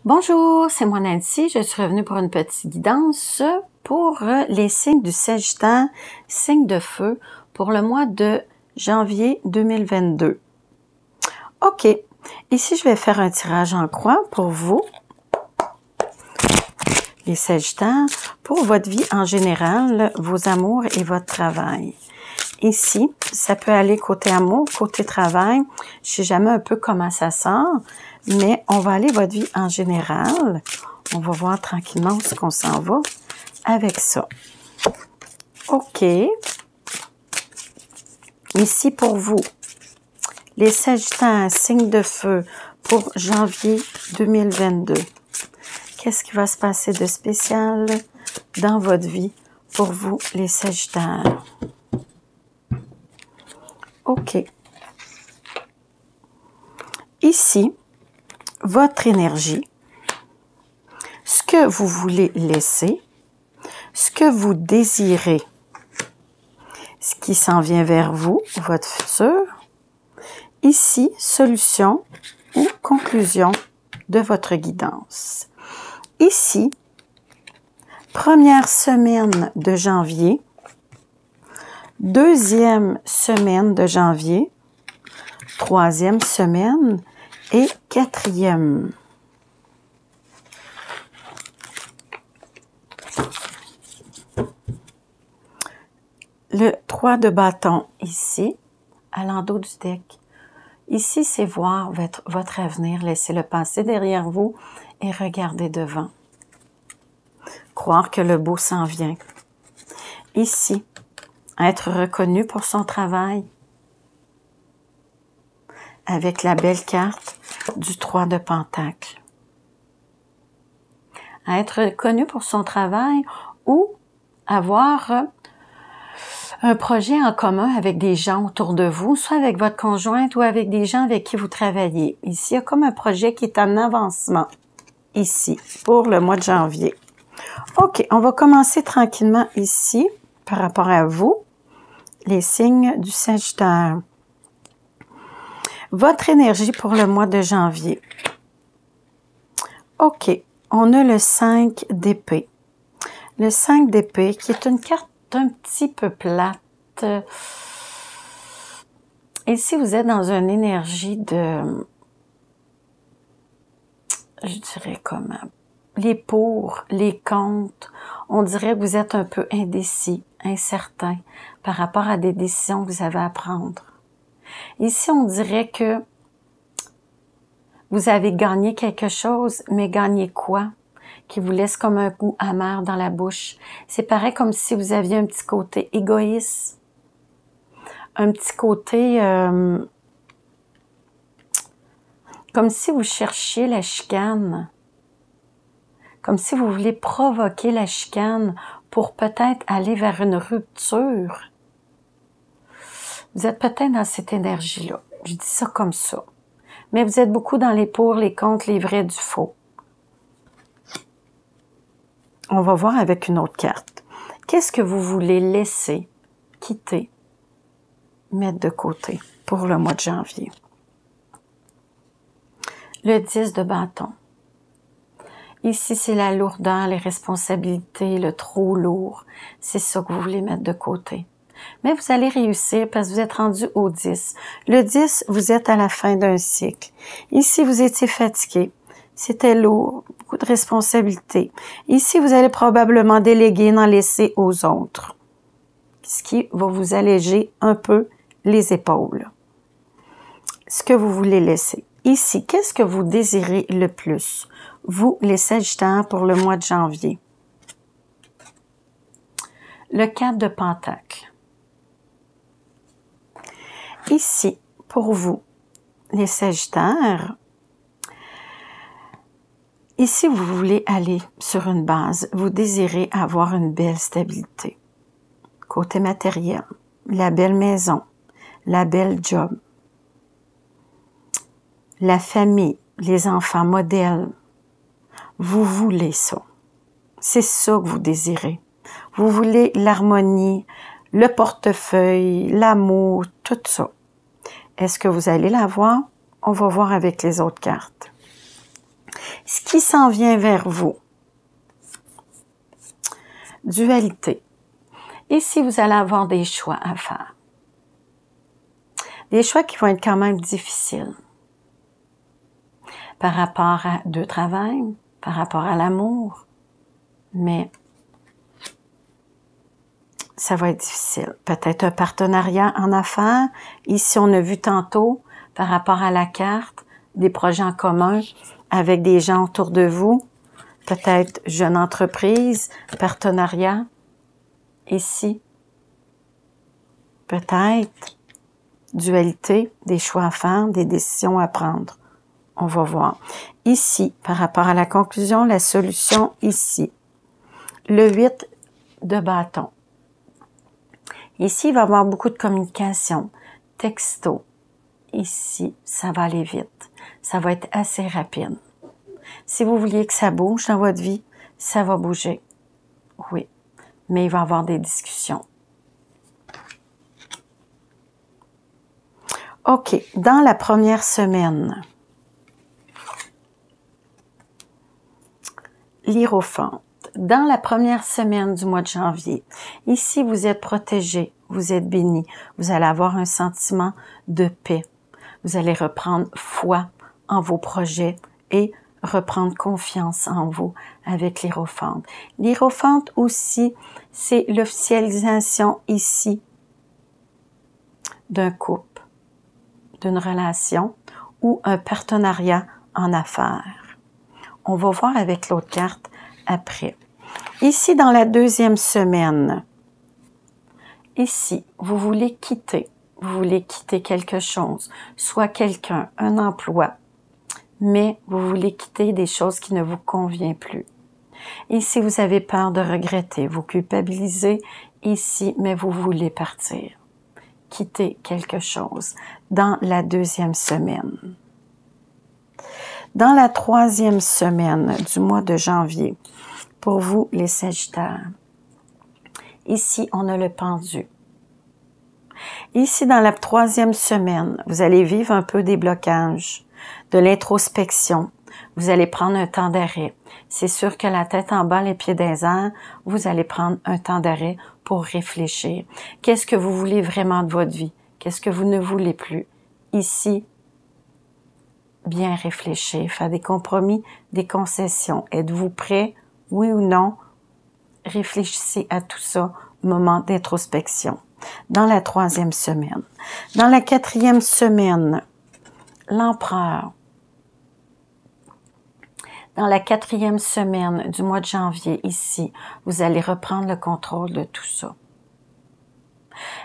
Bonjour, c'est moi Nancy. Je suis revenue pour une petite guidance pour les signes du Sagittaire, signe de feu, pour le mois de janvier 2022. OK, ici je vais faire un tirage en croix pour vous, les Sagittaires, pour votre vie en général, vos amours et votre travail. Ici, ça peut aller côté amour, côté travail. Je sais jamais un peu comment ça sort, mais on va aller votre vie en général. On va voir tranquillement où est-ce qu'on s'en va avec ça. OK. Ici pour vous, les Sagittaires, signe de feu pour janvier 2022. Qu'est-ce qui va se passer de spécial dans votre vie pour vous, les Sagittaires? OK. Ici, votre énergie, ce que vous voulez laisser, ce que vous désirez, ce qui s'en vient vers vous, votre futur. Ici, solution ou conclusion de votre guidance. Ici, première semaine de janvier, deuxième semaine de janvier, troisième semaine et quatrième. Le 3 de bâton ici, à l'endos du deck. Ici, c'est voir votre avenir, laisser le passé derrière vous et regarder devant. Croire que le beau s'en vient. Ici, être reconnu pour son travail. Avec la belle carte du 3 de Pentacle. Être reconnu pour son travail ou avoir un projet en commun avec des gens autour de vous, soit avec votre conjointe ou avec des gens avec qui vous travaillez. Ici, il y a comme un projet qui est en avancement, ici, pour le mois de janvier. OK, on va commencer tranquillement ici, par rapport à vous, les signes du Sagittaire. Votre énergie pour le mois de janvier. OK, on a le 5 d'épée. Le 5 d'épée, qui est une carte un petit peu plate. Ici, vous êtes dans une énergie de, je dirais comment, les pour, les contre. On dirait que vous êtes un peu indécis, incertain par rapport à des décisions que vous avez à prendre. Ici, on dirait que vous avez gagné quelque chose, mais gagné quoi? Qui vous laisse comme un goût amer dans la bouche. C'est pareil comme si vous aviez un petit côté égoïste, un petit côté comme si vous cherchiez la chicane, comme si vous voulez provoquer la chicane pour peut-être aller vers une rupture. Vous êtes peut-être dans cette énergie-là. Je dis ça comme ça. Mais vous êtes beaucoup dans les pour, les contre, les vrais, du faux. On va voir avec une autre carte. Qu'est-ce que vous voulez laisser, quitter, mettre de côté pour le mois de janvier? Le 10 de bâton. Ici, c'est la lourdeur, les responsabilités, le trop lourd. C'est ça que vous voulez mettre de côté. Mais vous allez réussir parce que vous êtes rendu au 10. Le 10, vous êtes à la fin d'un cycle. Ici, vous étiez fatigué. C'était lourd, beaucoup de responsabilités. Ici, vous allez probablement déléguer, en laisser aux autres. Ce qui va vous alléger un peu les épaules. Ce que vous voulez laisser. Ici, qu'est-ce que vous désirez le plus? Vous, les Sagittaires, pour le mois de janvier. Le 4 de Pentacle. Ici, pour vous, les Sagittaires, ici, vous voulez aller sur une base. Vous désirez avoir une belle stabilité. Côté matériel, la belle maison, la belle job, la famille, les enfants modèles. Vous voulez ça. C'est ça que vous désirez. Vous voulez l'harmonie, le portefeuille, l'amour, tout ça. Est-ce que vous allez l'avoir? On va voir avec les autres cartes. Ce qui qui s'en vient vers vous? Dualité. Ici, vous allez avoir des choix à faire. Des choix qui vont être quand même difficiles. Par rapport à deux travail, par rapport à l'amour. Mais ça va être difficile. Peut-être un partenariat en affaires. Ici, on a vu tantôt, par rapport à la carte, des projets en commun avec des gens autour de vous. Peut-être jeune entreprise, partenariat. Ici, peut-être dualité, des choix à faire, des décisions à prendre. On va voir. Ici, par rapport à la conclusion, la solution ici. Le 8 de bâton. Ici, il va y avoir beaucoup de communication. Texto. Ici, ça va aller vite. Ça va être assez rapide. Si vous vouliez que ça bouge dans votre vie, ça va bouger. Oui. Mais il va y avoir des discussions. OK. Dans la première semaine, l'Hiérophante. Dans la première semaine du mois de janvier, ici, vous êtes protégé, vous êtes béni, vous allez avoir un sentiment de paix. Vous allez reprendre foi en vos projets et reprendre confiance en vous avec l'Hiérophante. L'Hiérophante aussi, c'est l'officialisation ici d'un couple, d'une relation ou un partenariat en affaires. On va voir avec l'autre carte après. Ici, dans la deuxième semaine, ici, vous voulez quitter quelque chose, soit quelqu'un, un emploi, mais vous voulez quitter des choses qui ne vous conviennent plus. Ici, vous avez peur de regretter, vous culpabilisez ici, mais vous voulez partir. Quitter quelque chose dans la deuxième semaine. Dans la troisième semaine du mois de janvier, pour vous, les Sagittaires, ici, on a le pendu. Ici, dans la troisième semaine, vous allez vivre un peu des blocages, de l'introspection. Vous allez prendre un temps d'arrêt. C'est sûr que la tête en bas, les pieds dans les airs, vous allez prendre un temps d'arrêt pour réfléchir. Qu'est-ce que vous voulez vraiment de votre vie? Qu'est-ce que vous ne voulez plus? Ici, bien réfléchir, faire des compromis, des concessions. Êtes-vous prêt? Oui ou non? Réfléchissez à tout ça, moment d'introspection. Dans la troisième semaine. Dans la quatrième semaine, l'Empereur. Dans la quatrième semaine du mois de janvier, ici, vous allez reprendre le contrôle de tout ça.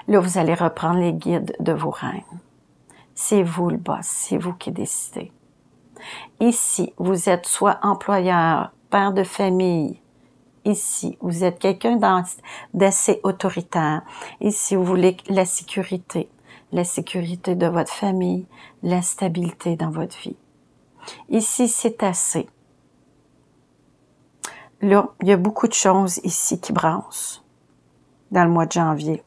Là, vous allez reprendre les guides de vos reines. C'est vous le boss, c'est vous qui décidez. Ici, vous êtes soit employeur, père de famille. Ici, vous êtes quelqu'un d'assez autoritaire. Ici, vous voulez la sécurité de votre famille, la stabilité dans votre vie. Ici, c'est assez. Là, il y a beaucoup de choses ici qui brassent dans le mois de janvier.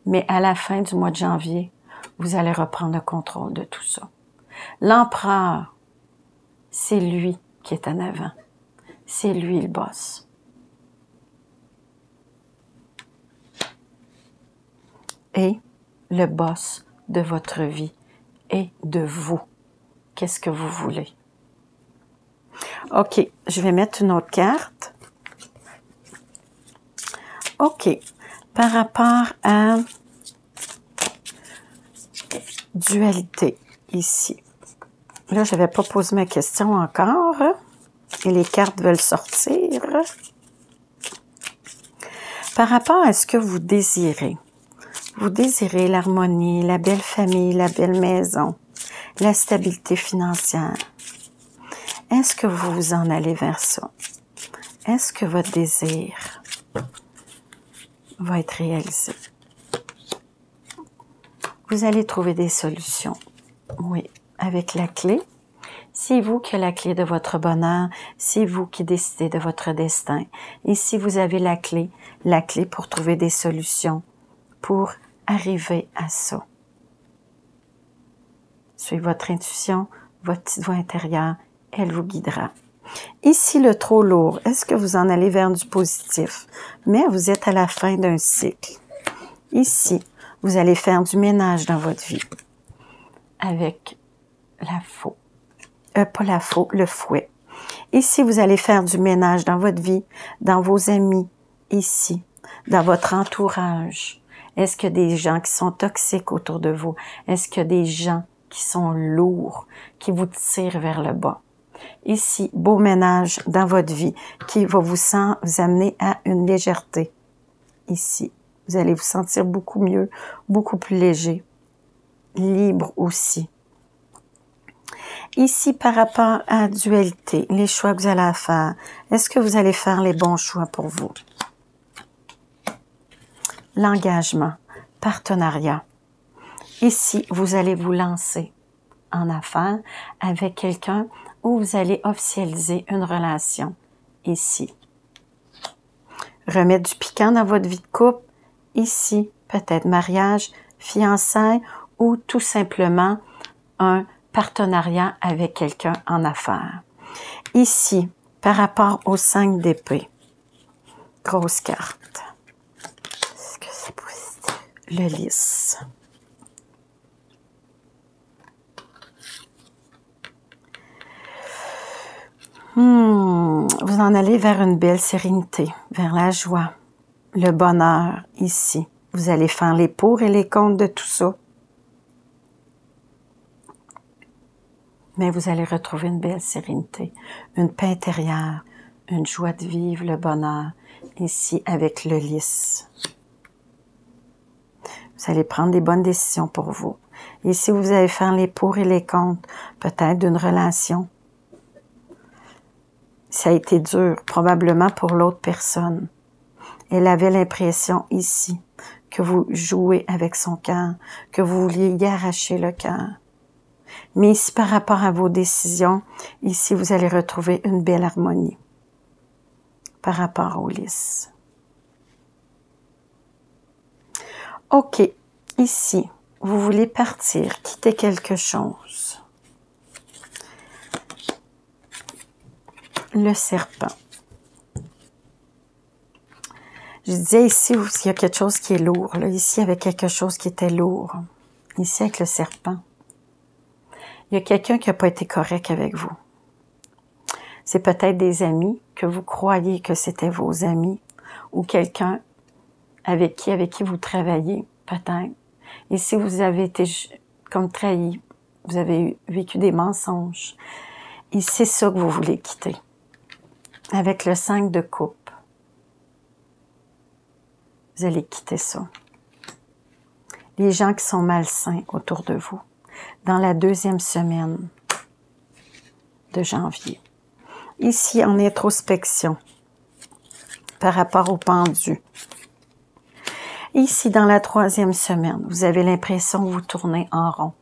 Mais à la fin du mois de janvier, vous allez reprendre le contrôle de tout ça. L'Empereur, c'est lui qui est en avant. C'est lui le boss. Et le boss de votre vie et de vous. Qu'est-ce que vous voulez? OK, je vais mettre une autre carte. OK, par rapport à dualité, ici. Là, je n'avais pas posé ma question encore. Et les cartes veulent sortir. Par rapport à ce que vous désirez l'harmonie, la belle famille, la belle maison, la stabilité financière. Est-ce que vous vous en allez vers ça? Est-ce que votre désir va être réalisé? Vous allez trouver des solutions. Oui, avec la clé. C'est vous qui avez la clé de votre bonheur. C'est vous qui décidez de votre destin. Ici, vous avez la clé pour trouver des solutions, pour arriver à ça. Suivez votre intuition, votre petite voix intérieure, elle vous guidera. Ici, le trop lourd, est-ce que vous en allez vers du positif? Mais vous êtes à la fin d'un cycle. Ici, vous allez faire du ménage dans votre vie avec la faux. Pas la faux, le fouet. Ici, vous allez faire du ménage dans votre vie, dans vos amis, ici, dans votre entourage. Est-ce qu'il y a des gens qui sont toxiques autour de vous? Est-ce qu'il y a des gens qui sont lourds, qui vous tirent vers le bas? Ici, beau ménage dans votre vie qui va vous amener à une légèreté. Ici, vous allez vous sentir beaucoup mieux, beaucoup plus léger, libre aussi. Ici, par rapport à la dualité, les choix que vous allez faire, est-ce que vous allez faire les bons choix pour vous? L'engagement, partenariat. Ici, vous allez vous lancer en affaires avec quelqu'un où vous allez officialiser une relation. Ici. Remettre du piquant dans votre vie de couple. Ici, peut-être mariage, fiançailles ou tout simplement un partenariat avec quelqu'un en affaires. Ici, par rapport au 5 d'épée, grosse carte. Est-ce que c'est positif? Le lys. Vous en allez vers une belle sérénité, vers la joie, le bonheur ici. Vous allez faire les pour et les contre de tout ça. Mais vous allez retrouver une belle sérénité, une paix intérieure, une joie de vivre, le bonheur, ici avec le lys. Vous allez prendre des bonnes décisions pour vous. Ici, vous allez faire les pour et les contre, peut-être d'une relation. Ça a été dur, probablement pour l'autre personne. Elle avait l'impression ici que vous jouez avec son cœur, que vous vouliez y arracher le cœur. Mais ici, par rapport à vos décisions, ici, vous allez retrouver une belle harmonie par rapport au lys. OK, ici, vous voulez partir, quitter quelque chose. Le serpent. Je disais ici, il y a quelque chose qui est lourd. Là. Ici, il y avait quelque chose qui était lourd. Ici, avec le serpent. Il y a quelqu'un qui n'a pas été correct avec vous. C'est peut-être des amis que vous croyez que c'était vos amis ou quelqu'un avec qui vous travaillez, peut-être. Et si vous avez été comme trahi, vous avez vécu des mensonges, et c'est ça que vous voulez quitter. Avec le 5 de coupe, vous allez quitter ça. Les gens qui sont malsains autour de vous, dans la 2e semaine de janvier. Ici, en introspection, par rapport au pendu. Ici, dans la 3e semaine, vous avez l'impression que vous tournez en rond.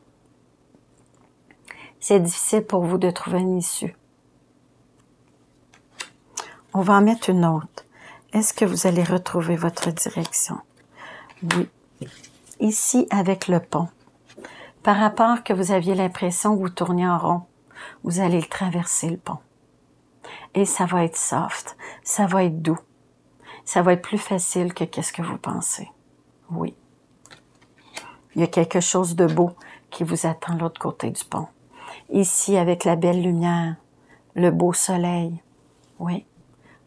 C'est difficile pour vous de trouver une issue. On va en mettre une autre. Est-ce que vous allez retrouver votre direction? Oui. Ici, avec le pont. Par rapport que vous aviez l'impression que vous tourniez en rond, vous allez traverser le pont. Et ça va être soft, ça va être doux. Ça va être plus facile que qu'est-ce que vous pensez. Oui. Il y a quelque chose de beau qui vous attend de l'autre côté du pont. Ici, avec la belle lumière, le beau soleil. Oui.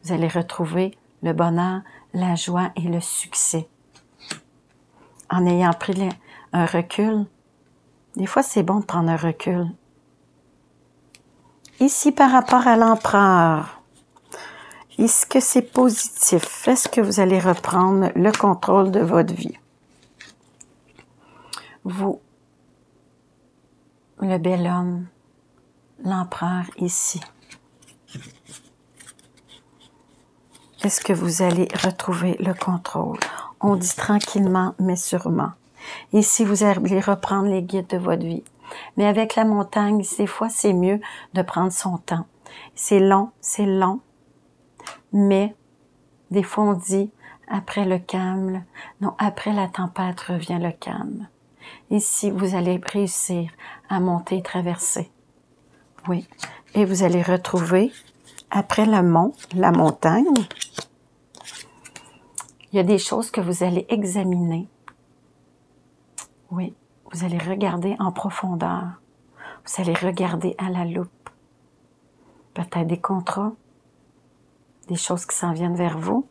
Vous allez retrouver le bonheur, la joie et le succès. En ayant pris un recul, des fois, c'est bon de prendre un recul. Ici, par rapport à l'empereur, est-ce que c'est positif? Est-ce que vous allez reprendre le contrôle de votre vie? Vous, le bel homme, l'empereur ici. Est-ce que vous allez retrouver le contrôle? On dit tranquillement, mais sûrement. Ici, vous allez reprendre les guides de votre vie. Mais avec la montagne, des fois, c'est mieux de prendre son temps. C'est long, mais des fois, on dit, après le calme, non, après la tempête revient le calme. Ici, vous allez réussir à monter et traverser. Oui. Et vous allez retrouver, après le mont, la montagne, il y a des choses que vous allez examiner. Oui. Vous allez regarder en profondeur. Vous allez regarder à la loupe. Peut-être des contrats, des choses qui s'en viennent vers vous,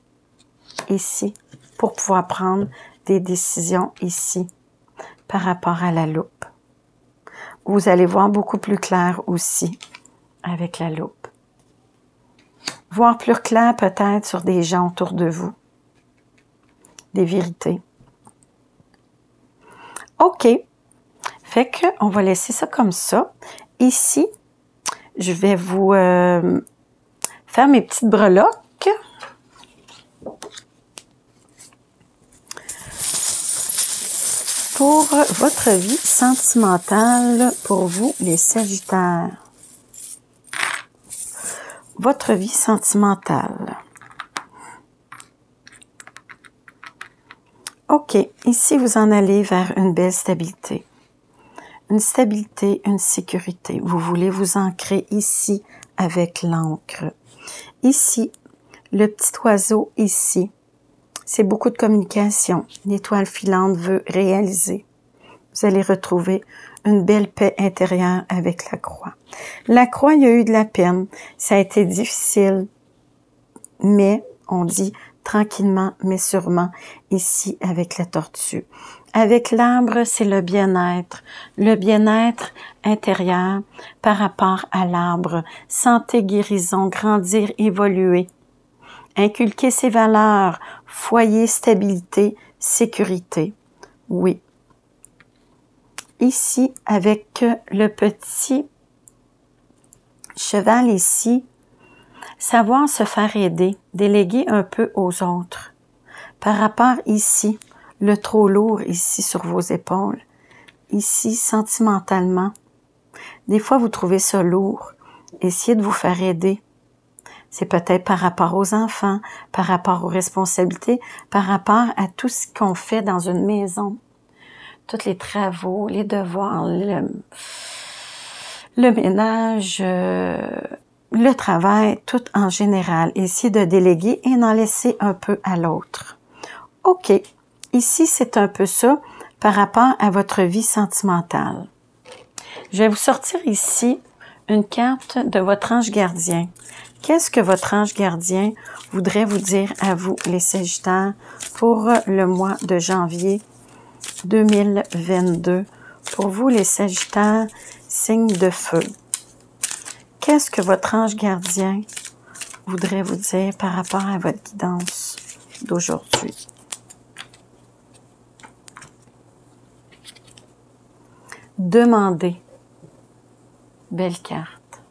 ici, pour pouvoir prendre des décisions ici, par rapport à la loupe. Vous allez voir beaucoup plus clair aussi, avec la loupe. Voir plus clair peut-être sur des gens autour de vous, des vérités. OK. Fait que on va laisser ça comme ça. Ici, je vais vous faire mes petites breloques. Pour votre vie sentimentale, pour vous, les Sagittaires. Votre vie sentimentale. OK. Ici, vous en allez vers une belle stabilité. Une stabilité, une sécurité. Vous voulez vous ancrer ici avec l'encre. Ici, le petit oiseau ici. C'est beaucoup de communication. L'étoile filante veut réaliser. Vous allez retrouver une belle paix intérieure avec la croix. La croix, il y a eu de la peine. Ça a été difficile, mais on dit tranquillement, mais sûrement, ici avec la tortue. Avec l'arbre, c'est le bien-être intérieur par rapport à l'arbre. Santé, guérison, grandir, évoluer. Inculquer ses valeurs, foyer, stabilité, sécurité. Oui. Ici, avec le petit cheval ici, savoir se faire aider, déléguer un peu aux autres. Par rapport ici, le trop lourd ici sur vos épaules, ici, sentimentalement. Des fois, vous trouvez ça lourd. Essayez de vous faire aider. C'est peut-être par rapport aux enfants, par rapport aux responsabilités, par rapport à tout ce qu'on fait dans une maison. Tous les travaux, les devoirs, le ménage, le travail, tout en général. Essayez de déléguer et d'en laisser un peu à l'autre. OK. Ici, c'est un peu ça par rapport à votre vie sentimentale. Je vais vous sortir ici une carte de votre ange gardien. Qu'est-ce que votre ange gardien voudrait vous dire à vous, les Sagittaires, pour le mois de janvier 2022? Pour vous, les Sagittaires, signe de feu. Qu'est-ce que votre ange gardien voudrait vous dire par rapport à votre guidance d'aujourd'hui? Demandez. Belle carte.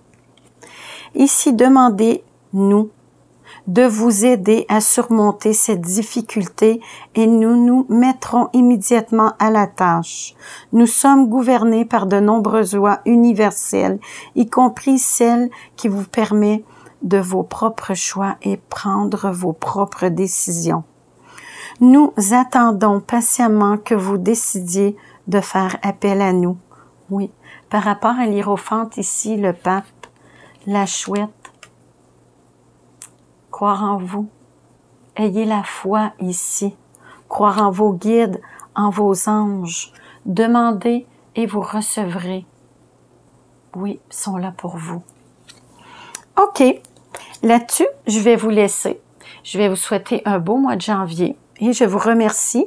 Ici, demandez-nous de vous aider à surmonter cette difficulté et nous nous mettrons immédiatement à la tâche. Nous sommes gouvernés par de nombreuses lois universelles, y compris celles qui vous permettent de vos propres choix et prendre vos propres décisions. Nous attendons patiemment que vous décidiez de faire appel à nous. Oui, par rapport à l'hiérophante ici, le pape, la chouette, croire en vous. Ayez la foi ici. Croire en vos guides, en vos anges. Demandez et vous recevrez. Oui, ils sont là pour vous. OK. Là-dessus, je vais vous laisser. Je vais vous souhaiter un beau mois de janvier et je vous remercie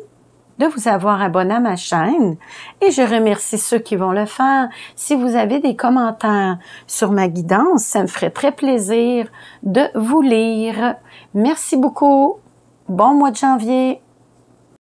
de vous avoir abonné à ma chaîne et je remercie ceux qui vont le faire. Si vous avez des commentaires sur ma guidance, ça me ferait très plaisir de vous lire. Merci beaucoup. Bon mois de janvier.